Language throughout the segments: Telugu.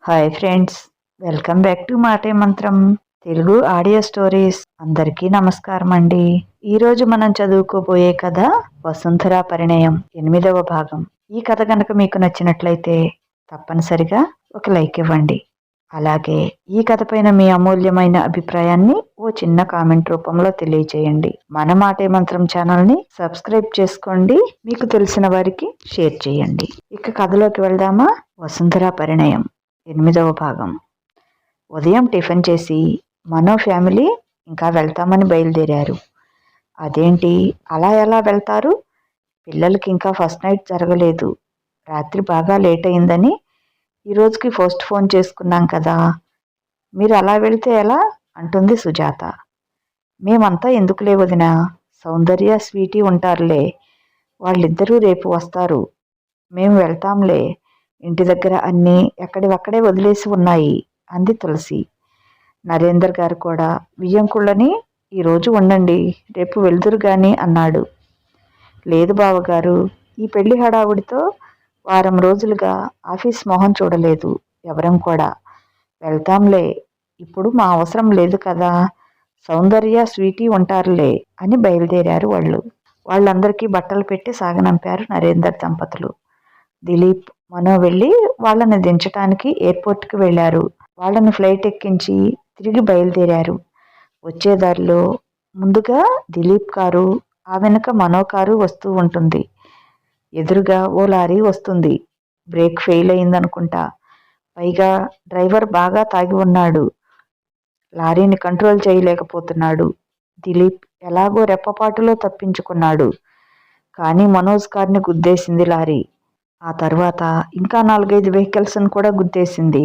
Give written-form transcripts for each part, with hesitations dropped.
Hi friends, welcome back to మాటే మంత్రం తెలుగు ఆడియో స్టోరీస్. అందరికీ నమస్కారం అండి. ఈరోజు మనం చదువుకోబోయే కథ వసుంధర పరిణయం 8వ భాగం. ఈ కథ గనక మీకు నచ్చినట్లయితే తప్పనిసరిగా ఒక లైక్ ఇవ్వండి. అలాగే ఈ కథ పైన మీ అమూల్యమైన అభిప్రాయాన్ని ఓ చిన్న కామెంట్ రూపంలో తెలియచేయండి. మన మాటే మంత్రం ఛానల్ని సబ్స్క్రైబ్ చేసుకోండి. మీకు తెలిసిన వారికి షేర్ చేయండి. ఇక కథలోకి వెళ్దామా? వసుంధర పరిణయం 8వ భాగం. ఉదయం టిఫిన్ చేసి మనో ఫ్యామిలీ ఇంకా వెళ్తామని బయలుదేరారు. అదేంటి అలా ఎలా వెళ్తారు? పిల్లలకి ఇంకా ఫస్ట్ నైట్ జరగలేదు. రాత్రి బాగా లేట్ అయిందని ఈరోజుకి పోస్ట్ ఫోన్ చేసుకున్నాం కదా. మీరు అలా వెళితే ఎలా అంటుంది సుజాత. మేమంతా ఎందుకులే వదినా, సౌందర్య స్వీటీ ఉంటారులే, వాళ్ళిద్దరూ రేపు వస్తారు. మేము వెళ్తాంలే, ఇంటి దగ్గర అన్నీ ఎక్కడివక్కడే వదిలేసి ఉన్నాయి అంది తులసి. నరేందర్ గారు కూడా వియ్యంకుళ్ళని ఈరోజు ఉండండి, రేపు వెళ్తురు గాని అన్నాడు. లేదు బావగారు, ఈ పెళ్లి హడావుడితో వారం రోజులుగా ఆఫీస్ మొహం చూడలేదు ఎవరం కూడా. వెళ్తాంలే, ఇప్పుడు మా అవసరం లేదు కదా, సౌందర్య స్వీటీ ఉంటారులే అని బయలుదేరారు వాళ్ళు. వాళ్ళందరికీ బట్టలు పెట్టి సాగనంపారు నరేందర్ దంపతులు. దిలీప్, మనో వెళ్ళి వాళ్ళని దించటానికి ఎయిర్పోర్ట్కి వెళ్లారు. వాళ్ళని ఫ్లైట్ ఎక్కించి తిరిగి బయలుదేరారు. వచ్చేదారిలో ముందుగా దిలీప్ కారు, ఆ వెనుక మనో కారు వస్తూ ఉంటుంది. ఎదురుగా ఓ లారీ వస్తుంది. బ్రేక్ ఫెయిల్ అయిందనుకుంటా. పైగా డ్రైవర్ బాగా తాగి ఉన్నాడు. లారీని కంట్రోల్ చేయలేకపోతున్నాడు. దిలీప్ ఎలాగో రెప్పపాటులో తప్పించుకున్నాడు. కానీ మనోజ్ కార్ని గుద్దేసింది లారీ. ఆ తర్వాత ఇంకా 4-5 వెహికల్స్ని కూడా గుద్దేసింది.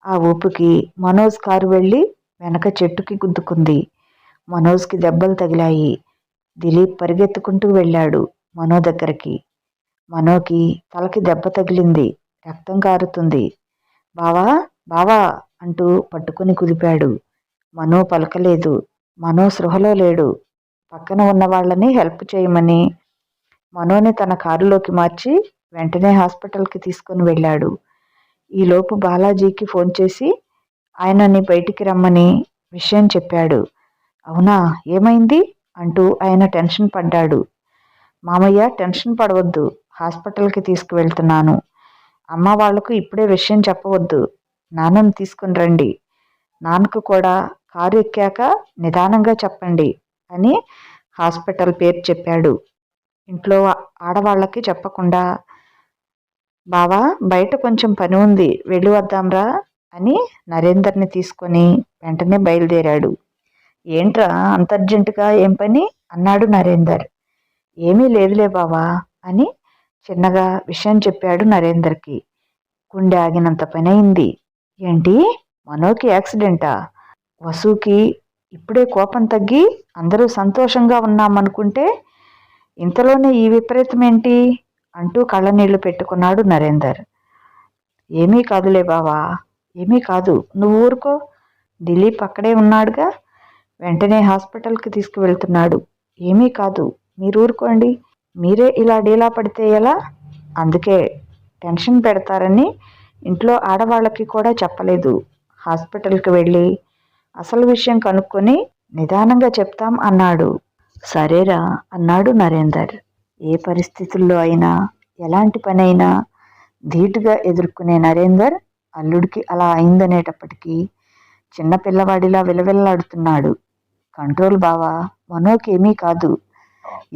ఆ ఊపుకి మనోజ్ కారు వెళ్ళి వెనక చెట్టుకి గుద్దుకుంది. మనోజ్కి దెబ్బలు తగిలాయి. దిలీప్ పరిగెత్తుకుంటూ వెళ్ళాడు మనో దగ్గరికి. మనోకి తలకి దెబ్బ తగిలింది, రక్తం కారుతుంది. బావా బావా అంటూ పట్టుకుని కుదిపాడు. మనో పలకలేదు. మనో సృహలో లేడు. పక్కన ఉన్న వాళ్ళని హెల్ప్ చేయమని మనోని తన కారులోకి మార్చి వెంటనే హాస్పిటల్కి తీసుకుని వెళ్ళాడు. ఈలోపు బాలాజీకి ఫోన్ చేసి ఆయనని బయటికి రమ్మని విషయం చెప్పాడు. అవునా, ఏమైంది అంటూ ఆయన టెన్షన్ పడ్డాడు. మామయ్య, టెన్షన్ పడవద్దు, హాస్పిటల్కి తీసుకువెళ్తున్నాను. అమ్మ వాళ్లకు ఇప్పుడే విషయం చెప్పవద్దు, నాన్నను తీసుకుని రండి. నాన్నకు కూడా కారు ఎక్కాక నిదానంగా చెప్పండి అని హాస్పిటల్ పేరు చెప్పాడు. ఇంట్లో ఆడవాళ్ళకి చెప్పకుండా, బావా బయట కొంచెం పని ఉంది, వెళ్ళి వద్దాంరా అని నరేందర్ని తీసుకొని వెంటనే బయలుదేరాడు. ఏంట్రా అంత అర్జెంటుగా, ఏం పని అన్నాడు నరేందర్. ఏమీ లేదులే బావా అని చిన్నగా విషయం చెప్పాడు నరేందర్కి. గుండె ఆగినంత పని అయింది. ఏంటి, మనోకి యాక్సిడెంటా? వసుకి ఇప్పుడే కోపం తగ్గి అందరూ సంతోషంగా ఉన్నామనుకుంటే ఇంతలోనే ఈ విపరీతం ఏంటి అంటూ కళ్ళనీళ్లు పెట్టుకున్నాడు నరేందర్. ఏమీ కాదులే బావా, ఏమీ కాదు, నువ్వు ఊరుకో. దిలీప్ అక్కడే ఉన్నాడుగా, వెంటనే హాస్పిటల్కి తీసుకువెళ్తున్నాడు. ఏమీ కాదు, మీరు ఊరుకోండి. మీరే ఇలా డీలా పడితే ఎలా? అందుకే టెన్షన్ పెడతారని ఇంట్లో ఆడవాళ్ళకి కూడా చెప్పలేదు. హాస్పిటల్కి వెళ్ళి అసలు విషయం కనుక్కొని నిదానంగా చెప్తాం అన్నాడు. సరేరా అన్నాడు నరేందర్. ఏ పరిస్థితుల్లో అయినా ఎలాంటి పనైనా ధీటుగా ఎదుర్కొనే నరేందర్ అల్లుడికి అలా అయిందనేటప్పటికీ చిన్నపిల్లవాడిలా విలవిల్లాడుతున్నాడు. కంట్రోల్ బావా, మనోకి ఏమీ కాదు,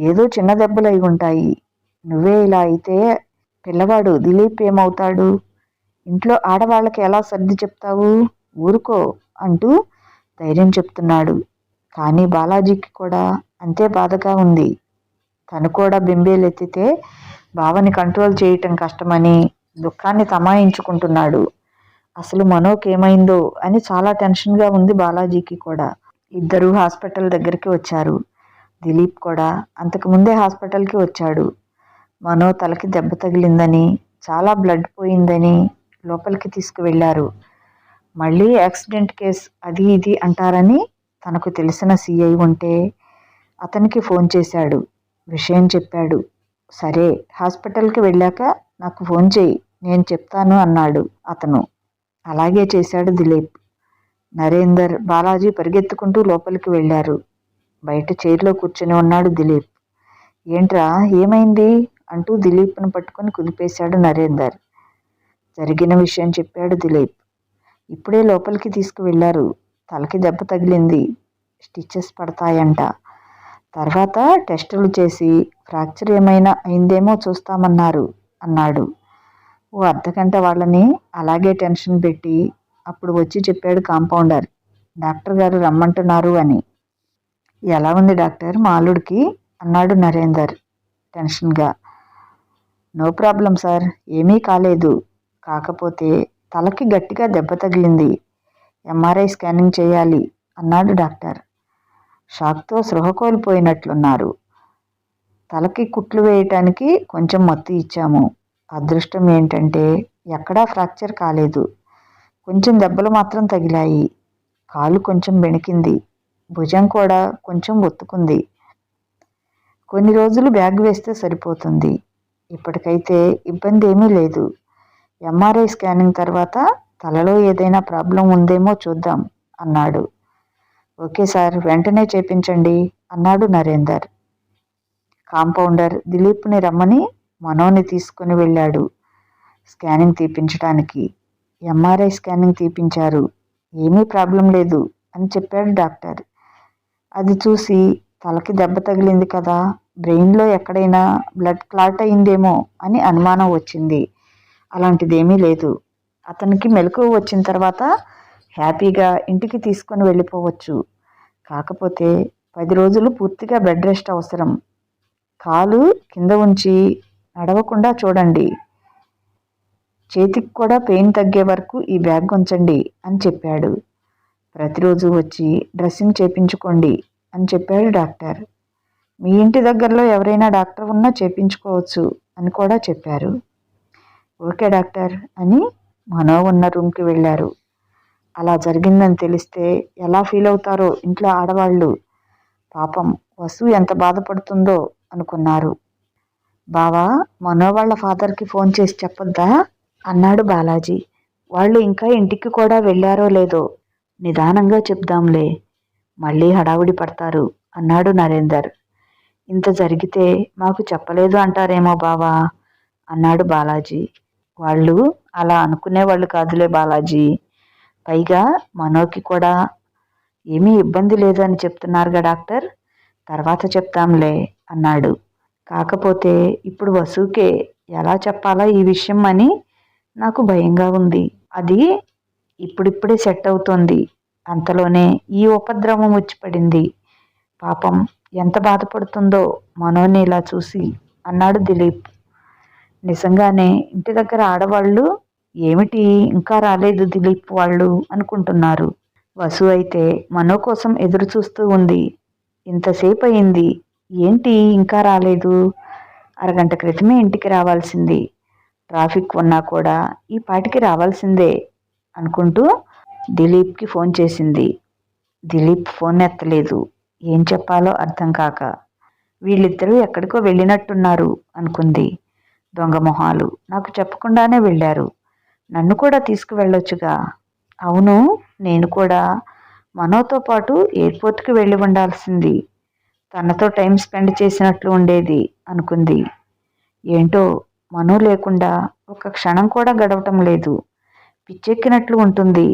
ఏదో చిన్న దెబ్బలు అయి ఉంటాయి. నువ్వే ఇలా అయితే పిల్లవాడు దిలీప్ ఏమవుతాడు? ఇంట్లో ఆడవాళ్ళకి ఎలా సర్ది చెప్తావు? ఊరుకో అంటూ ధైర్యం చెప్తున్నాడు. కానీ బాలాజీకి కూడా అంతే బాధగా ఉంది. తను కూడా బెంబేలెత్తితే బావని కంట్రోల్ చేయటం కష్టమని దుఃఖాన్ని తమాయించుకుంటున్నాడు. అసలు మనోకి ఏమైందో అని చాలా టెన్షన్గా ఉంది బాలాజీకి కూడా. ఇద్దరూ హాస్పిటల్ దగ్గరికి వచ్చారు. దిలీప్ కూడా అంతకుముందే హాస్పిటల్కి వచ్చాడు. మనో తలకి దెబ్బ తగిలిందని, చాలా బ్లడ్ పోయిందని లోపలికి తీసుకువెళ్లారు. మళ్ళీ యాక్సిడెంట్ కేస్ అది ఇది అంటారని తనకు తెలిసిన సిఐ ఉంటే అతనికి ఫోన్ చేశాడు. విషయం చెప్పాడు. సరే, హాస్పిటల్కి వెళ్ళాక నాకు ఫోన్ చేయి, నేను చెప్తాను అన్నాడు అతను. అలాగే చేశాడు దిలీప్. నరేందర్, బాలాజీ పరిగెత్తుకుంటూ లోపలికి వెళ్లారు. బయట చైర్లో కూర్చుని ఉన్నాడు దిలీప్. ఏంట్రా, ఏమైంది అంటూ దిలీప్ను పట్టుకుని కుదిపేశాడు నరేందర్. జరిగిన విషయం చెప్పాడు దిలీప్. ఇప్పుడే లోపలికి తీసుకువెళ్లారు. తలకి దెబ్బ తగిలింది, స్టిచెస్ పడతాయంట. తర్వాత టెస్టులు చేసి ఫ్రాక్చర్ ఏమైనా అయిందేమో చూస్తామన్నారు అన్నాడు. ఓ అర్ధగంట వాళ్ళని అలాగే టెన్షన్ పెట్టి అప్పుడు వచ్చి చెప్పాడు కాంపౌండర్, డాక్టర్ గారు రమ్మంటున్నారు అని. ఎలా ఉంది డాక్టర్ మా అల్లుడికి అన్నాడు నరేందర్ టెన్షన్గా. నో ప్రాబ్లం సార్, ఏమీ కాలేదు. కాకపోతే తలకి గట్టిగా దెబ్బ తగిలింది. ఎంఆర్ఐ స్కానింగ్ చేయాలి అన్నాడు డాక్టర్. షాక్తో స్పృహ కోల్పోయినట్లున్నారు. తలకి కుట్లు వేయటానికి కొంచెం మత్తు ఇచ్చాము. అదృష్టం ఏంటంటే ఎక్కడా ఫ్రాక్చర్ కాలేదు. కొంచెం దెబ్బలు మాత్రం తగిలాయి. కాలు కొంచెం బెణికింది. భుజం కూడా కొంచెం ఒత్తుకుంది. కొన్ని రోజులు బ్యాగ్ వేస్తే సరిపోతుంది. ఇప్పటికైతే ఇబ్బంది ఏమీ లేదు. ఎంఆర్ఐ స్కానింగ్ తర్వాత తలలో ఏదైనా ప్రాబ్లం ఉందేమో చూద్దాం అన్నాడు. ఓకే సార్, వెంటనే చేపించండి అన్నాడు నరేందర్. కాంపౌండర్ దిలీప్ని రమ్మని మనోని తీసుకుని వెళ్ళాడు స్కానింగ్ తీపించడానికి. ఎంఆర్ఐ స్కానింగ్ తీపించారు. ఏమీ ప్రాబ్లం లేదు అని చెప్పాడు డాక్టర్. అది చూసి తలకి దెబ్బ తగిలింది కదా, బ్రెయిన్లో ఎక్కడైనా బ్లడ్ క్లాట్ అయిందేమో అని అనుమానం వచ్చింది. అలాంటిదేమీ లేదు. అతనికి మెలకువ వచ్చిన తర్వాత హ్యాపీగా ఇంటికి తీసుకొని వెళ్ళిపోవచ్చు. కాకపోతే 10 రోజులు పూర్తిగా బెడ్ రెస్ట్ అవసరం. కాలు కింద ఉంచి నడవకుండా చూడండి. చేతికి కూడా పెయిన్ తగ్గే వరకు ఈ బ్యాగ్ ఉంచండి అని చెప్పాడు. ప్రతిరోజు వచ్చి డ్రెస్సింగ్ చేపించుకోండి అని చెప్పాడు డాక్టర్. మీ ఇంటి దగ్గరలో ఎవరైనా డాక్టర్ ఉన్నా చేపించుకోవచ్చు అని కూడా చెప్పారు. ఓకే డాక్టర్ అని మనో ఉన్న రూమ్కి వెళ్ళారు. అలా జరిగిందని తెలిస్తే ఎలా ఫీల్ అవుతారో ఇంట్లో ఆడవాళ్ళు. పాపం వసు ఎంత బాధపడుతుందో అనుకున్నారు. బావా, మనో వాళ్ళ ఫాదర్కి ఫోన్ చేసి చెప్పొద్దా అన్నాడు బాలాజీ. వాళ్ళు ఇంకా ఇంటికి కూడా వెళ్ళారో లేదో నిదానంగా చెప్దాంలే, మళ్ళీ హడావుడి పడతారు అన్నాడు నరేందర్. ఇంత జరిగితే మాకు చెప్పలేదు అంటారేమో బావా అన్నాడు బాలాజీ. వాళ్ళు అలా అనుకునేవాళ్ళు కాదులే బాలాజీ. పైగా మనోకి కూడా ఏమీ ఇబ్బంది లేదు అని చెప్తున్నారుగా డాక్టర్, తర్వాత చెప్తాంలే అన్నాడు. కాకపోతే ఇప్పుడు వసుకే ఎలా చెప్పాలా ఈ విషయం అని నాకు భయంగా ఉంది. అది ఇప్పుడిప్పుడే సెట్ అవుతోంది. అంతలోనే ఈ ఉపద్రవం వచ్చి పడింది. పాపం ఎంత బాధపడుతుందో మనోని ఇలా చూసి అన్నాడు దిలీప్. నిజంగానే ఇంటి దగ్గర ఆడవాళ్ళు ఏమిటి ఇంకా రాలేదు దిలీప్ వాళ్ళు అనుకుంటున్నారు. వసు అయితే మనో కోసం ఎదురు చూస్తూ ఉంది. ఇంతసేపు అయింది, ఏంటి ఇంకా రాలేదు? అరగంట క్రితమే ఇంటికి రావాల్సింది. ట్రాఫిక్ ఉన్నా కూడా ఈ పాటికి రావాల్సిందే అనుకుంటూ దిలీప్కి ఫోన్ చేసింది. దిలీప్ ఫోన్ ఎత్తలేదు. ఏం చెప్పాలో అర్థం కాక వీళ్ళిద్దరూ ఎక్కడికో వెళ్ళినట్టున్నారు అనుకుంది. దొంగ మొహాలు, నాకు చెప్పకుండానే వెళ్ళారు. నన్ను కూడా తీసుకువెళ్ళొచ్చుగా. అవును, నేను కూడా మనోతో పాటు ఎయిర్పోర్ట్కి వెళ్ళి ఉండాల్సింది. తనతో టైం స్పెండ్ చేసినట్లు ఉండేది అనుకుంది. ఏంటో మనో లేకుండా ఒక క్షణం కూడా గడవటం లేదు. పిచ్చెక్కినట్లు ఉంటుంది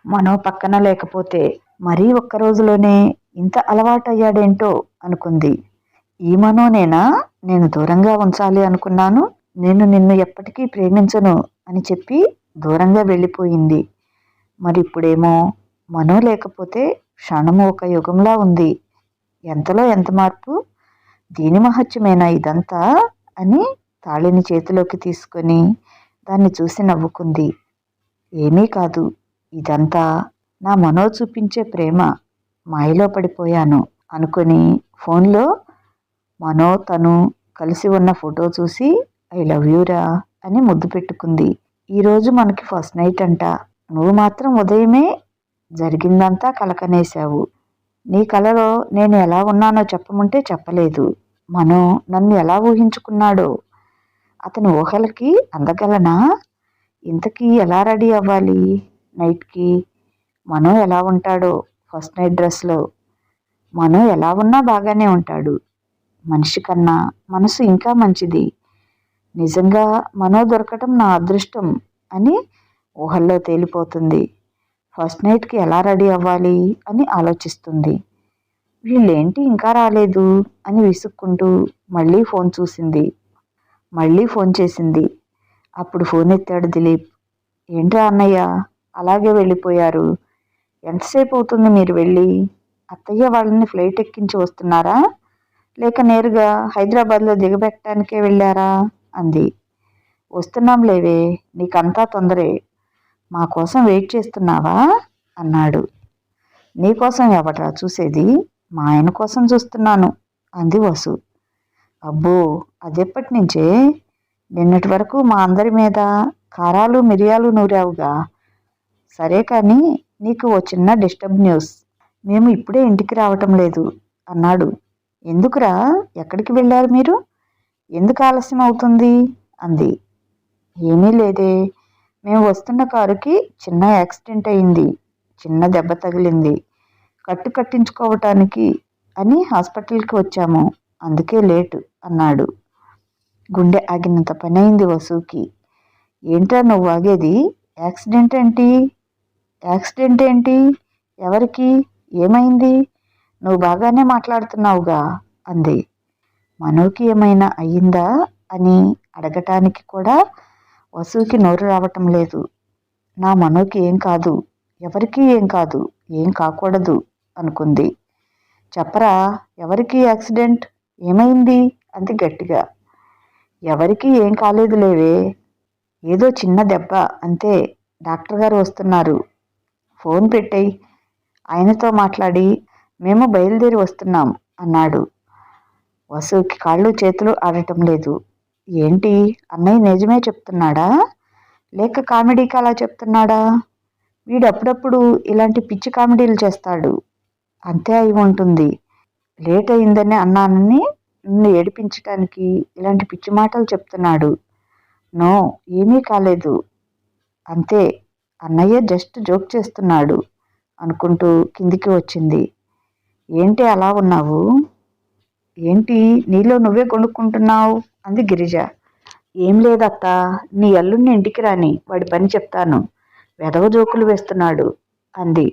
మనో పక్కన లేకపోతే. మరీ ఒక్క రోజులోనే ఇంత అలవాటయ్యాడేంటో అనుకుంది. ఈ మనోనేనా నేను దూరంగా ఉంచాలి అనుకున్నాను. నేను నిన్ను ఎప్పటికీ ప్రేమించను అని చెప్పి దూరంగా వెళ్ళిపోయింది. మరి ఇప్పుడేమో మనో లేకపోతే క్షణము ఒక యుగంలా ఉంది. ఎంతలో ఎంత మార్పు! దీని మహత్యమేనా ఇదంతా అని తాళిని చేతిలోకి తీసుకొని దాన్ని చూసి నవ్వుకుంది. ఏమీ కాదు, ఇదంతా నా మనో చూపించే ప్రేమ. మాయలో పడిపోయాను అనుకొని ఫోన్లో మనో తను కలిసి ఉన్న ఫోటో చూసి ఐ లవ్ యూరా అని ముద్దు పెట్టుకుంది. ఈరోజు మనకి ఫస్ట్ నైట్ అంట. నువ్వు మాత్రం ఉదయమే జరిగిందంతా కలకనేశావు. నీ కలలో నేను ఎలా ఉన్నానో చెప్పమంటే చెప్పలేదు. మనో నన్ను ఎలా ఊహించుకున్నాడో. అతని ఊహలకి అందగలనా? ఇంతకీ ఎలా రెడీ అవ్వాలి నైట్కి? మనో ఎలా ఉంటాడో ఫస్ట్ నైట్ డ్రెస్లో? మనో ఎలా ఉన్నా బాగానే ఉంటాడు. మనిషి కన్నా మనసు ఇంకా మంచిది. నిజంగా మనో దొరకటం నా అదృష్టం అని ఊహల్లో తేలిపోతుంది. ఫస్ట్ నైట్కి ఎలా రెడీ అవ్వాలి అని ఆలోచిస్తుంది. వీళ్ళేంటి ఇంకా రాలేదు అని విసుక్కుంటూ మళ్ళీ ఫోన్ చూసింది. మళ్ళీ ఫోన్ చేసింది. అప్పుడు ఫోన్ ఎత్తాడు దిలీప్. ఏంట్రా అన్నయ్య అలాగే వెళ్ళిపోయారు? ఎంతసేపు అవుతుంది మీరు వెళ్ళి? అత్తయ్య వాళ్ళని ఫ్లైట్ ఎక్కించి వస్తున్నారా, లేక నేరుగా హైదరాబాద్లో దిగబెట్టడానికే వెళ్ళారా అంది. వస్తున్నాం లేవే, నీకంతా తొందరే. మా కోసం వెయిట్ చేస్తున్నావా అన్నాడు. నీకోసం ఎవట్రా చూసేది? మా ఆయన కోసం చూస్తున్నాను అంది వసు. అబ్బో, అదెప్పటి నుంచే? నిన్నటి వరకు మా అందరి మీద కారాలు మిరియాలు నూరావుగా. సరే కానీ నీకు ఓ చిన్న డిస్టర్బ్ న్యూస్. మేము ఇప్పుడే ఇంటికి రావటం లేదు అన్నాడు. ఎందుకురా, ఎక్కడికి వెళ్ళారు మీరు? ఎందుకు ఆలస్యం అవుతుంది అంది. ఏమీ లేదే, మేము వస్తున్న కారుకి చిన్న యాక్సిడెంట్ అయింది. చిన్న దెబ్బ తగిలింది. కట్టించుకోవటానికి అని హాస్పిటల్కి వచ్చాము. అందుకే లేటు అన్నాడు. గుండె ఆగినంత పని అయింది వసుకి. ఏంట్రా నువ్వు ఆగేది? యాక్సిడెంట్ ఏంటి? యాక్సిడెంట్ ఏంటి? ఎవరికి? ఏమైంది? నువ్వు బాగానే మాట్లాడుతున్నావుగా అంది. మనోకి ఏమైనా అయ్యిందా అని అడగటానికి కూడా వసుకి నోరు రావటం లేదు. నా మనోకి ఏం కాదు, ఎవరికీ ఏం కాదు, ఏం కాకూడదు అనుకుంది. చెప్పరా, ఎవరికి యాక్సిడెంట్? ఏమైంది అంది గట్టిగా. ఎవరికీ ఏం కాలేదు లేవే, ఏదో చిన్న దెబ్బ అంతే. డాక్టర్ గారు వస్తున్నారు. ఫోన్ పెట్టేయి, ఆయనతో మాట్లాడి మేము బయలుదేరి వస్తున్నాం అన్నాడు. వసుకి కాళ్ళు చేతులు ఆడటం లేదు. ఏంటి, అన్నయ్య నిజమే చెప్తున్నాడా లేక కామెడీకి అలా చెప్తున్నాడా? వీడు అప్పుడప్పుడు ఇలాంటి పిచ్చి కామెడీలు చేస్తాడు. అంతే అయి ఉంటుంది. లేట్ అయిందని అన్నానని నిన్ను ఏడిపించటానికి ఇలాంటి పిచ్చి మాటలు చెప్తున్నాడు. నో, ఏమీ కాలేదు. అంతే, అన్నయ్య జస్ట్ జోక్ చేస్తున్నాడు అనుకుంటూ కిందికి వచ్చింది. ఏంటి అలా ఉన్నావు? ఏంటి నీలో నువ్వే కొనుక్కుంటున్నావు అంది గిరిజ. ఏం లేదత్తా, నీ అల్లుడిని ఇంటికి రాని, వాడి పని చెప్తాను. వెధవ జోకులు వేస్తున్నాడు అంది.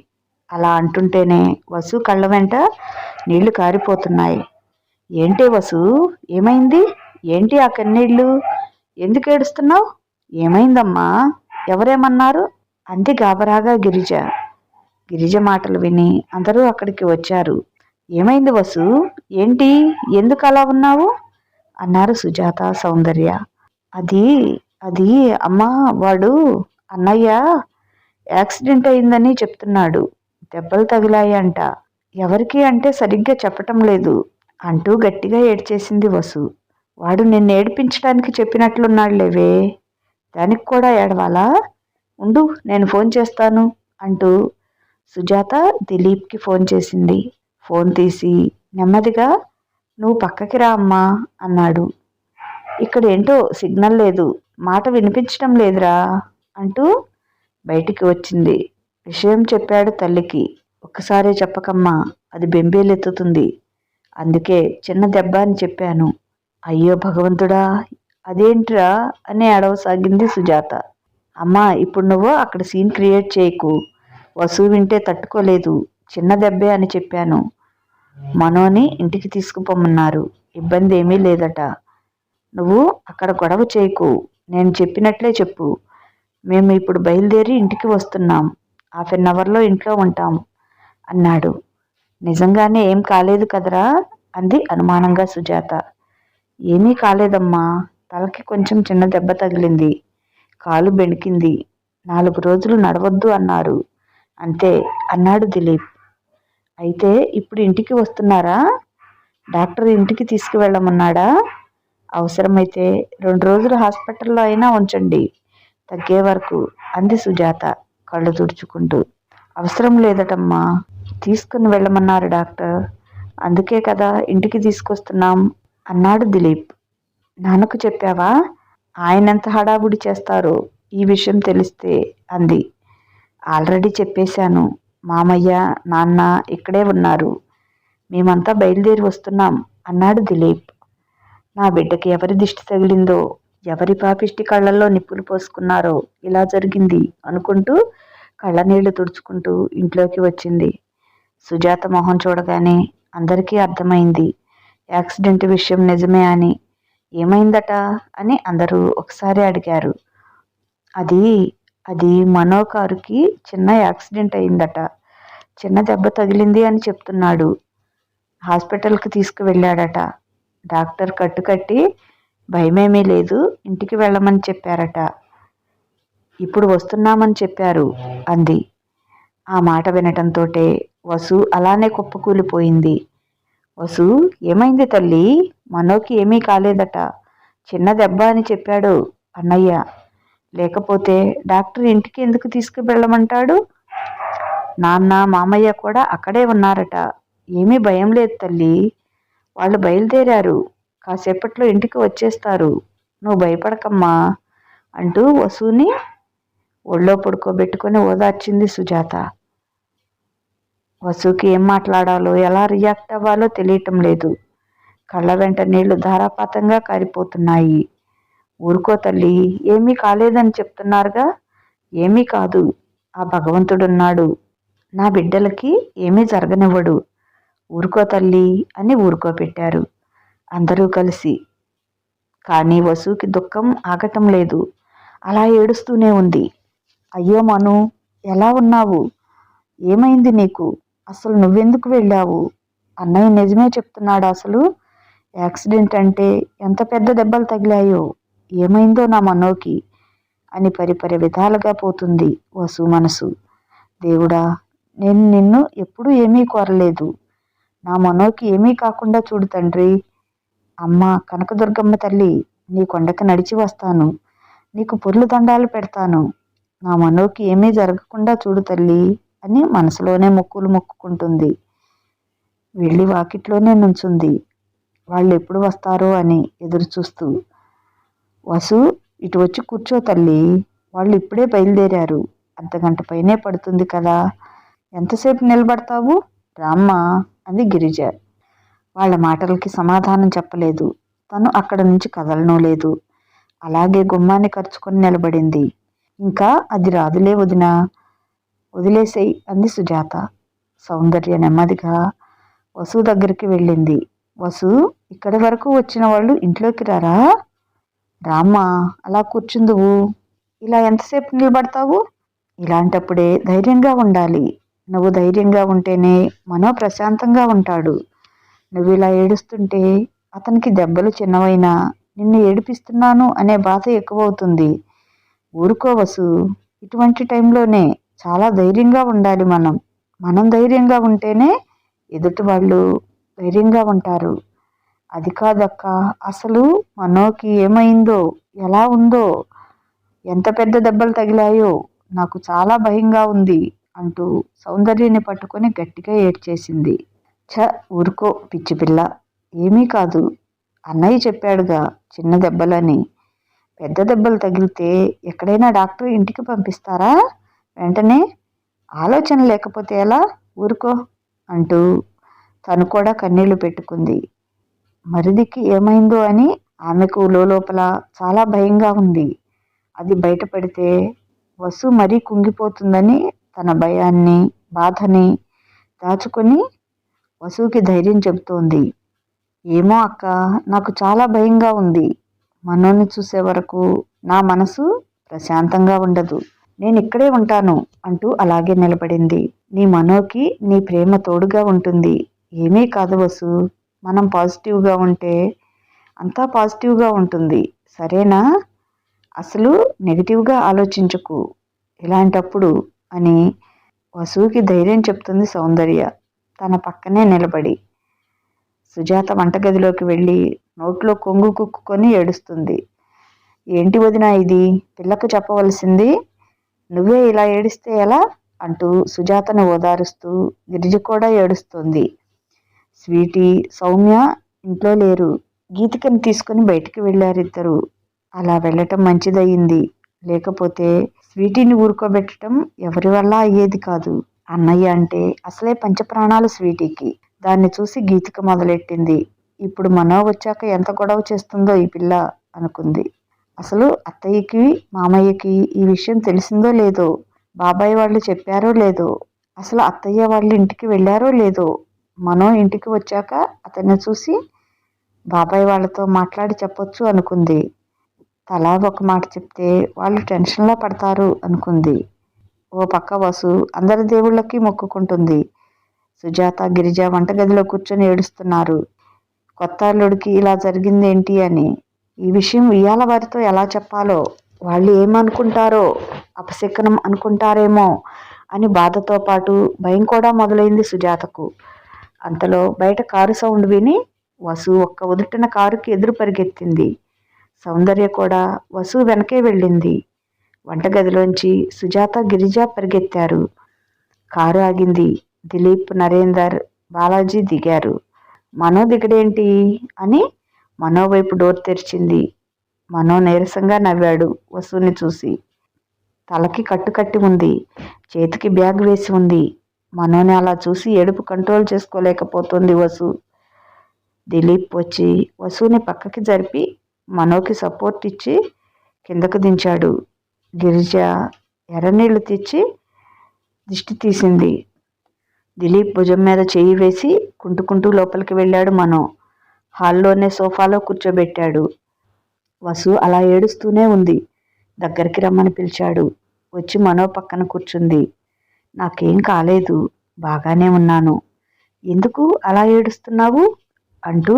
అలా అంటుంటేనే వసు కళ్ళ వెంట నీళ్లు కారిపోతున్నాయి. ఏంటే వసు, ఏమైంది? ఏంటి ఆ కన్నీళ్ళు? ఎందుకు ఏడుస్తున్నావు? ఏమైందమ్మా? ఎవరేమన్నారు అంది గాబరాగా గిరిజ. గిరిజ మాటలు విని అందరూ అక్కడికి వచ్చారు. ఏమైంది వసు? ఏంటి, ఎందుకు అలా ఉన్నావు అన్నారు సుజాత, సౌందర్య. అది అది అమ్మా, వాడు అన్నయ్య యాక్సిడెంట్ అయిందని చెప్తున్నాడు. దెబ్బలు తగిలాయంట. ఎవరికి అంటే సరిగ్గా చెప్పటం లేదు అంటూ గట్టిగా ఏడ్చేసింది వసు. వాడు నిన్ను ఏడిపించడానికి చెప్పినట్లున్నాడు లేవే, దానికి కూడా ఏడవాలా? ఉండు, నేను ఫోన్ చేస్తాను అంటూ సుజాత దిలీప్కి ఫోన్ చేసింది. ఫోన్ తీసి నెమ్మదిగా నువ్వు పక్కకి రా అమ్మా అన్నాడు. ఇక్కడ ఏంటో సిగ్నల్ లేదు, మాట వినిపించటం లేదురా అంటూ బయటికి వచ్చింది. విషయం చెప్పాడు తల్లికి. ఒక్కసారే చెప్పకమ్మా, అది బెంబేలెత్తుతుంది. అందుకే చిన్న దెబ్బ అని చెప్పాను. అయ్యో భగవంతుడా, అదేంట్రా అని అడవసాగింది సుజాత. అమ్మా, ఇప్పుడు నువ్వు అక్కడ సీన్ క్రియేట్ చేయకు. వసు వింటే తట్టుకోలేదు. చిన్న దెబ్బే అని చెప్పాను. మనోని ఇంటికి తీసుకుపోమన్నారు. ఇబ్బంది ఏమీ లేదట. నువ్వు అక్కడ గొడవ చేయకు. నేను చెప్పినట్లే చెప్పు. మేము ఇప్పుడు బయలుదేరి ఇంటికి వస్తున్నాం. 1/2 అవర్లో ఇంట్లో ఉంటాం అన్నాడు. నిజంగానే ఏం కాలేదు కదరా అంది అనుమానంగా సుజాత. ఏమీ కాలేదమ్మా, తలకి కొంచెం చిన్న దెబ్బ తగిలింది. కాలు బెణికింది. 4 రోజులు నడవద్దు అన్నారు. అంతే అన్నాడు దిలీప్. అయితే ఇప్పుడు ఇంటికి వస్తున్నారా? డాక్టర్ ఇంటికి తీసుకువెళ్ళమన్నాడా? అవసరమైతే 2 రోజులు హాస్పిటల్లో అయినా ఉంచండి, తగ్గే వరకు అంది సుజాత కళ్ళు తుడుచుకుంటూ. అవసరం లేదటమ్మా, తీసుకుని వెళ్ళమన్నారు డాక్టర్. అందుకే కదా ఇంటికి తీసుకొస్తున్నాం అన్నాడు దిలీప్. నాన్నకు చెప్పావా? ఆయనెంత హడావుడి చేస్తారో ఈ విషయం తెలిస్తే అంది. ఆల్రెడీ చెప్పేశాను. మామయ్య, నాన్న ఇక్కడే ఉన్నారు. మేమంతా బయలుదేరి వస్తున్నాం అన్నాడు దిలీప్. నా బిడ్డకి ఎవరి దిష్టి తగిలిందో, ఎవరి పాపిష్టి కళ్ళల్లో నిప్పులు పోసుకున్నారో ఇలా జరిగింది అనుకుంటూ కళ్ళనీళ్లు తుడుచుకుంటూ ఇంట్లోకి వచ్చింది. సుజాత మొహం చూడగానే అందరికీ అర్థమైంది యాక్సిడెంట్ విషయం నిజమే అని. ఏమైందట అని అందరూ ఒకసారి అడిగారు. అది అది మనో కారుకి చిన్న యాక్సిడెంట్ అయిందట. చిన్న దెబ్బ తగిలింది అని చెప్తున్నాడు. హాస్పిటల్కి తీసుకువెళ్ళాడట. డాక్టర్ కట్టుకట్టి భయమేమీ లేదు, ఇంటికి వెళ్ళమని చెప్పారట. ఇప్పుడు వస్తున్నామని చెప్పారు అంది. ఆ మాట వినటంతోటే వసు అలానే కుప్పకూలిపోయింది. వసు, ఏమైంది తల్లి? మనోకి ఏమీ కాలేదట. చిన్న దెబ్బ అని చెప్పాడు అన్నయ్య. లేకపోతే డాక్టర్ ఇంటికి ఎందుకు తీసుకువెళ్ళమంటాడు? నాన్న, మామయ్య కూడా అక్కడే ఉన్నారట. ఏమీ భయం లేదు తల్లి. వాళ్ళు బయలుదేరారు. కాసేపట్లో ఇంటికి వచ్చేస్తారు. నువ్వు భయపడకమ్మా అంటూ వసుని ఒళ్ళో పడుకోబెట్టుకొని ఓదార్చింది సుజాత. వసుకి ఏం మాట్లాడాలో, ఎలా రియాక్ట్ అవ్వాలో తెలియటం లేదు. కళ్ళ వెంట నీళ్లు ధారాపాతంగా కారిపోతున్నాయి. ఊరుకో తల్లి, ఏమీ కాలేదని చెప్తున్నారుగా. ఏమీ కాదు, ఆ భగవంతుడున్నాడు. నా బిడ్డలకి ఏమీ జరగనివ్వడు. ఊరుకో తల్లి అని ఊరుకోపెట్టారు అందరూ కలిసి. కానీ వసుకి దుఃఖం ఆగటం లేదు. అలా ఏడుస్తూనే ఉంది. అయ్యో మను, ఎలా ఉన్నావు? ఏమైంది నీకు? అసలు నువ్వెందుకు వెళ్ళావు? అన్నయ్య నిజమే చెప్తున్నాడు అసలు. యాక్సిడెంట్ అంటే ఎంత పెద్ద దెబ్బలు తగిలాయో. ఏమైందో నా మనోకి అని పరిపరి విధాలుగా పోతుంది వసు మనసు. దేవుడా, నేను నిన్ను ఎప్పుడూ ఏమీ కోరలేదు. నా మనోకి ఏమీ కాకుండా చూడు తండ్రి. అమ్మ కనకదుర్గమ్మ తల్లి, నీ కొండకు నడిచి వస్తాను. నీకు పొర్లు దండాలు పెడతాను. నా మనోకి ఏమీ జరగకుండా చూడు తల్లి అని మనసులోనే మొక్కులు మొక్కుకుంటుంది. వెళ్ళి వాకిట్లోనే నుంచుంది. వాళ్ళు ఎప్పుడు వస్తారో అని ఎదురు చూస్తూ. వసు, ఇటు వచ్చి కూర్చో తల్లి. వాళ్ళు ఇప్పుడే బయలుదేరారు. అర్ధగంట పైనే పడుతుంది కదా. ఎంతసేపు నిలబడతావు? రామ్మా అంది గిరిజ. వాళ్ళ మాటలకి సమాధానం చెప్పలేదు. తను అక్కడ నుంచి కదలనూ లేదు. అలాగే గుమ్మాన్ని ఖర్చుకొని నిలబడింది. ఇంకా అది రాదులే వదినా, వదిలేసేయి అంది సుజాత. సౌందర్య నెమ్మదిగా వసు దగ్గరికి వెళ్ళింది. వసు, ఇక్కడి వరకు వచ్చిన వాళ్ళు ఇంట్లోకి రారా? రామ్మా, అలా కూర్చుందువు. ఇలా ఎంతసేపు నిలబడతావు? ఇలాంటప్పుడే ధైర్యంగా ఉండాలి. నువ్వు ధైర్యంగా ఉంటేనే మనో ప్రశాంతంగా ఉంటాడు. నువ్వు ఇలా ఏడుస్తుంటే అతనికి దెబ్బలు చిన్నవైనా నిన్ను ఏడిపిస్తున్నాను అనే బాధ ఎక్కువవుతుంది. ఊరుకో వసు. ఇటువంటి టైంలోనే చాలా ధైర్యంగా ఉండాలి మనం. మనం ధైర్యంగా ఉంటేనే ఎదుటి వాళ్ళు ధైర్యంగా ఉంటారు. అది కాదక్క, అసలు మనోకి ఏమైందో, ఎలా ఉందో, ఎంత పెద్ద దెబ్బలు తగిలాయో నాకు చాలా భయంగా ఉంది అంటూ సౌందర్యని పట్టుకొని గట్టిగా ఏడ్చేసింది. ఊరుకో పిచ్చిపిల్ల, ఏమీ కాదు. అన్నయ్య చెప్పాడుగా చిన్న దెబ్బలని. పెద్ద దెబ్బలు తగిలితే ఎక్కడైనా డాక్టర్ ఇంటికి పంపిస్తారా వెంటనే? ఆలోచన లేకపోతే ఎలా? ఊరుకో అంటూ తను కూడా కన్నీళ్లు పెట్టుకుంది. మరిదికి ఏమైందో అని ఆమెకు లోపల చాలా భయంగా ఉంది. అది బయటపడితే వసు మరీ కుంగిపోతుందని తన భయాన్ని, బాధని దాచుకొని వసుకి ధైర్యం చెబుతోంది. ఏమో అక్క, నాకు చాలా భయంగా ఉంది. మనోని చూసే వరకు నా మనసు ప్రశాంతంగా ఉండదు. నేను ఇక్కడే ఉంటాను అంటూ అలాగే నిలబడింది. నీ మనోకి నీ ప్రేమ తోడుగా ఉంటుంది. ఏమీ కాదు వసు. మనం పాజిటివ్గా ఉంటే అంతా పాజిటివ్గా ఉంటుంది. సరేనా? అసలు నెగిటివ్గా ఆలోచించకు ఇలాంటప్పుడు అని వసుకి ధైర్యం చెప్తుంది సౌందర్య తన పక్కనే నిలబడి. సుజాత వంటగదిలోకి వెళ్ళి నోట్లో కొంగు కుక్కుకొని ఏడుస్తుంది. ఏంటి వదినా ఇది? పిల్లకు చెప్పవలసింది. నువ్వే ఇలా ఏడిస్తే ఎలా అంటూ సుజాతను ఓదారుస్తూ గిరిజ కూడా ఏడుస్తుంది. స్వీటీ, సౌమ్య ఇంట్లో లేరు. గీతికని తీసుకుని బయటికి వెళ్ళారిద్దరు. అలా వెళ్ళటం మంచిదయ్యింది. లేకపోతే స్వీటీని ఊరుకోబెట్టడం ఎవరి వల్ల అయ్యేది కాదు. అన్నయ్య అంటే అసలే పంచప్రాణాలు స్వీటీకి. దాన్ని చూసి గీతిక మొదలెట్టింది. ఇప్పుడు మనో వచ్చాక ఎంత గొడవ చేస్తుందో ఈ పిల్ల అనుకుంది. అసలు అత్తయ్యకి మామయ్యకి ఈ విషయం తెలిసిందో లేదో, బాబాయ్ వాళ్ళు చెప్పారో లేదో, అసలు అత్తయ్య వాళ్ళ ఇంటికి వెళ్ళారో లేదో. మనో ఇంటికి వచ్చాక అతన్ని చూసి బాబాయ్ వాళ్ళతో మాట్లాడి చెప్పొచ్చు అనుకుంది. తలా ఒక మాట చెప్తే వాళ్ళు టెన్షన్లో పడతారు అనుకుంది. ఓ పక్క వసు అందరి దేవుళ్ళకి మొక్కుకుంటుంది. సుజాత గిరిజ వంటగదిలో కూర్చొని ఏడుస్తున్నారు. కొత్త అల్లుడికి ఇలా జరిగిందేంటి అని. ఈ విషయం ఇయ్యాల వారితో ఎలా చెప్పాలో, వాళ్ళు ఏమనుకుంటారో, అపశకునం అనుకుంటారేమో అని బాధతో పాటు భయం కూడా మొదలైంది సుజాతకు. అంతలో బయట కారు సౌండ్ విని వసు ఒక్క ఉదుటిన కారుకి ఎదురు పరిగెత్తింది. సౌందర్య కూడా వసు వెనకే వెళ్ళింది. వంటగదిలోంచి సుజాత గిరిజ పరిగెత్తారు. కారు ఆగింది. దిలీప్, నరేందర్, బాలాజీ దిగారు. మనో దిగడేంటి అని మనో వైపు డోర్ తెరిచింది. మనో నీరసంగా నవ్వాడు వసుని చూసి. తలకి కట్టుకట్టి ఉంది, చేతికి బ్యాగ్ వేసి ఉంది. మనోని అలా చూసి ఏడుపు కంట్రోల్ చేసుకోలేకపోతుంది వసు. దిలీప్ వచ్చి వసుని పక్కకి జరిపి మనోకి సపోర్ట్ ఇచ్చి కిందకు దించాడు. గిరిజ ఎర్రనీళ్లు తెచ్చి దిష్టి తీసింది. దిలీప్ భుజం మీద చేయి వేసి కుంటుకుంటూ లోపలికి వెళ్ళాడు మనో. హాల్లోనే సోఫాలో కూర్చోబెట్టాడు. వసు అలా ఏడుస్తూనే ఉంది. దగ్గరికి రమ్మని పిలిచాడు. వచ్చి మనో పక్కన కూర్చుంది. నాకేం కాలేదు, బాగానే ఉన్నాను. ఎందుకు అలా ఏడుస్తున్నావు అంటూ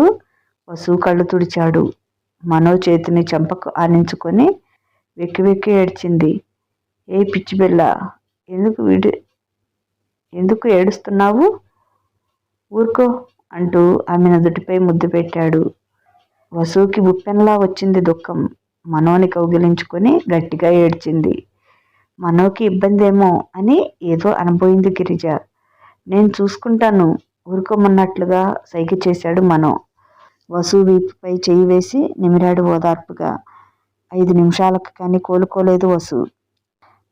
వసు కళ్ళు తుడిచాడు. మనో చేతిని చెంపకు ఆనించుకొని వెక్కి వెక్కి ఏడ్చింది. ఏ పిచ్చి బిళ్ళ, ఎందుకు ఏడుస్తున్నావు? ఊరుకో అంటూ ఆమె నుదుటిపై ముద్దు పెట్టాడు. వసుకి ఉప్పెనలా వచ్చింది దుఃఖం. మనోని కౌగిలించుకొని గట్టిగా ఏడ్చింది. మనోకి ఇబ్బందేమో అని ఏదో అనబోయింది గిరిజ. నేను చూసుకుంటాను ఊరుకోమన్నట్లుగా సైగ చేశాడు మనో. వసు వీపుపై చేయి వేసి నిమిరాడు ఓదార్పుగా. 5 నిమిషాలకు కానీ కోలుకోలేదు వసు.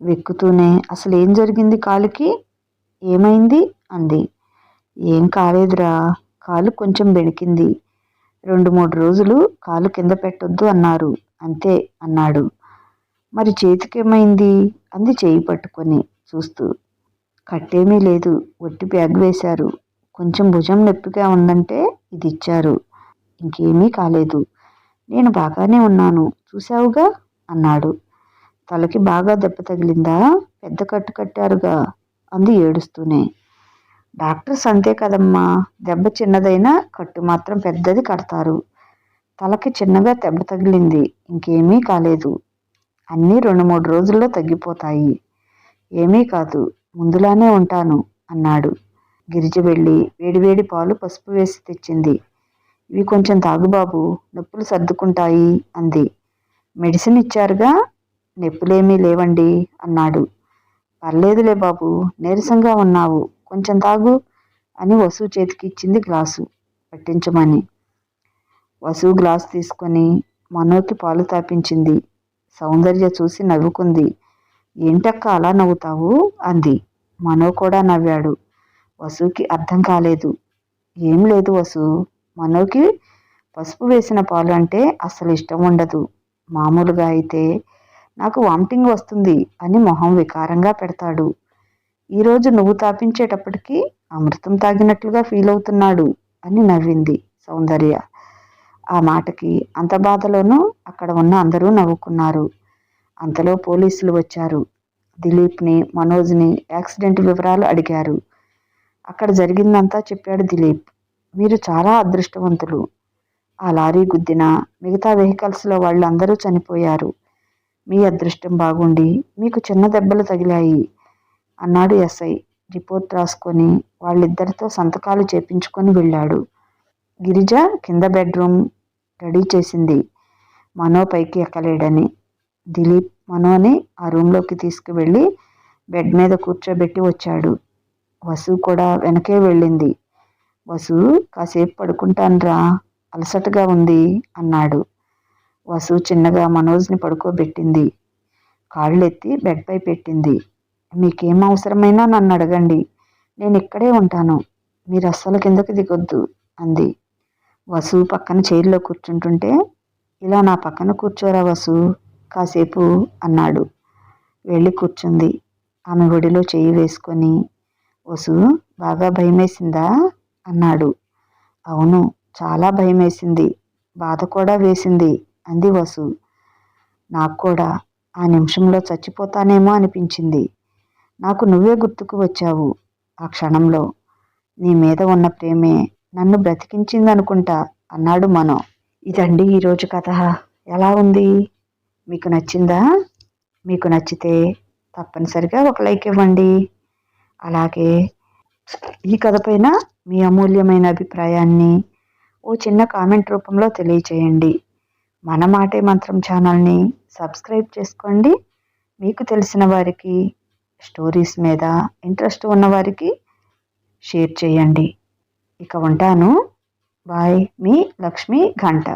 వెక్కుతూనే అసలు ఏం జరిగింది కాలుకి, ఏమైంది అంది. ఏం కాలేదురా, కాలు కొంచెం బెణికింది. 2-3 రోజులు కాలు కింద పెట్టొద్దు అన్నారు, అంతే అన్నాడు. మరి చేతికేమైంది అంది చేయి పట్టుకొని చూస్తూ. కట్టేమీ లేదు, ఒట్టి బ్యాగ్ వేశారు. కొంచెం భుజం నొప్పిగా ఉందంటే ఇది ఇచ్చారు. ఇంకేమీ కాలేదు, నేను బాగానే ఉన్నాను, చూశావుగా అన్నాడు. తలకి బాగా దెబ్బ తగిలిందా? పెద్ద కట్టు కట్టారుగా అంది ఏడుస్తూనే. డాక్టర్స్ అంతే కదమ్మా, దెబ్బ చిన్నదైనా కట్టు మాత్రం పెద్దది కడతారు. తలకి చిన్నగా దెబ్బ తగిలింది, ఇంకేమీ కాలేదు. అన్నీ 2-3 రోజుల్లో తగ్గిపోతాయి. ఏమీ కాదు, ముందులానే ఉంటాను అన్నాడు. గిరిజ వెళ్ళి వేడివేడి పాలు పసుపు వేసి తెచ్చింది. ఇవి కొంచెం తాగు బాబు, నొప్పులు సర్దుకుంటాయి అంది. మెడిసిన్ ఇచ్చారుగా, నొప్పులేమీ లేవండి అన్నాడు. పర్లేదులే బాబు, నీరసంగా ఉన్నావు, కొంచెం తాగు అని వసు చేతికి ఇచ్చింది గ్లాసు పట్టించమని. వసు గ్లాసు తీసుకొని మనోకి పాలు తాపించింది. సౌందర్య చూసి నవ్వుకుంది. ఏంటక్క అలా నవ్వుతావు అంది. మనో కూడా నవ్వాడు. వసుకి అర్థం కాలేదు. ఏం లేదు వసు, మనోకి పసుపు వేసిన పాలు అంటే అస్సలు ఇష్టం ఉండదు. మామూలుగా అయితే నాకు వామిటింగ్ వస్తుంది అని మొహం వికారంగా పెడతాడు. ఈరోజు నువ్వు తాపించేటప్పటికి అమృతం తాగినట్లుగా ఫీల్ అవుతున్నాడు అని నవ్వింది సౌందర్య. ఆ మాటకి అంత బాధలోనూ అక్కడ ఉన్న అందరూ నవ్వుకున్నారు. అంతలో పోలీసులు వచ్చారు. దిలీప్ని, మనోజ్ని యాక్సిడెంట్ వివరాలు అడిగారు. అక్కడ జరిగిందంతా చెప్పాడు దిలీప్. మీరు చాలా అదృష్టవంతులు. ఆ లారీ గుద్దిన మిగతా వెహికల్స్లో వాళ్ళందరూ చనిపోయారు. మీ అదృష్టం బాగుండి మీకు చిన్న దెబ్బలు తగిలాయి అన్నాడు ఎస్ఐ. రిపోర్ట్ రాసుకొని వాళ్ళిద్దరితో సంతకాలు చేపించుకొని వెళ్ళాడు. గిరిజ కింద బెడ్రూమ్ రెడీ చేసింది, మనో పైకి ఎక్కలేడని. దిలీప్ మనోని ఆ రూమ్లోకి తీసుకువెళ్ళి బెడ్ మీద కూర్చోబెట్టి వచ్చాడు. వసు కూడా వెనకే వెళ్ళింది. వసు, కాసేపు పడుకుంటాన్రా, అలసటగా ఉంది అన్నాడు. వసు చిన్నగా మనోజ్ని పడుకోబెట్టింది. కాళ్ళెత్తి బెడ్పై పెట్టింది. మీకేం అవసరమైనా నన్ను అడగండి, నేను ఇక్కడే ఉంటాను, మీరు అస్సలు కిందకి దిగొద్దు అంది. వసు పక్కన చైర్లో కూర్చుంటుంటే, ఇలా నా పక్కన కూర్చోరా వసు కాసేపు అన్నాడు. వెళ్ళి కూర్చుంది. ఆమె ఒడిలో చెయ్యి వేసుకొని, వసు బాగా భయమేసిందా అన్నాడు. అవును, చాలా భయమేసింది, బాధ కూడా వేసింది అంది వసు. నాకు కూడా ఆ నిమిషంలో చచ్చిపోతానేమో అనిపించింది. నాకు నువ్వే గుర్తుకు వచ్చావు ఆ క్షణంలో. నీ మీద ఉన్న ప్రేమే నన్ను బ్రతికించిందనుకుంటా అన్నాడు మనో. ఇదండి ఈరోజు కథ. ఎలా ఉంది? మీకు నచ్చిందా? మీకు నచ్చితే తప్పనిసరిగా ఒక లైక్ ఇవ్వండి. అలాగే ఈ కథ పైన మీ అమూల్యమైన అభిప్రాయాన్ని ఓ చిన్న కామెంట్ రూపంలో తెలియచేయండి. మన మాటే మంత్రం ఛానల్ని సబ్స్క్రైబ్ చేసుకోండి. మీకు తెలిసిన వారికి, స్టోరీస్ మీద ఇంట్రెస్ట్ ఉన్నవారికి షేర్ చేయండి. ఇక ఉంటాను. బాయ్. మీ లక్ష్మీ ఘంట.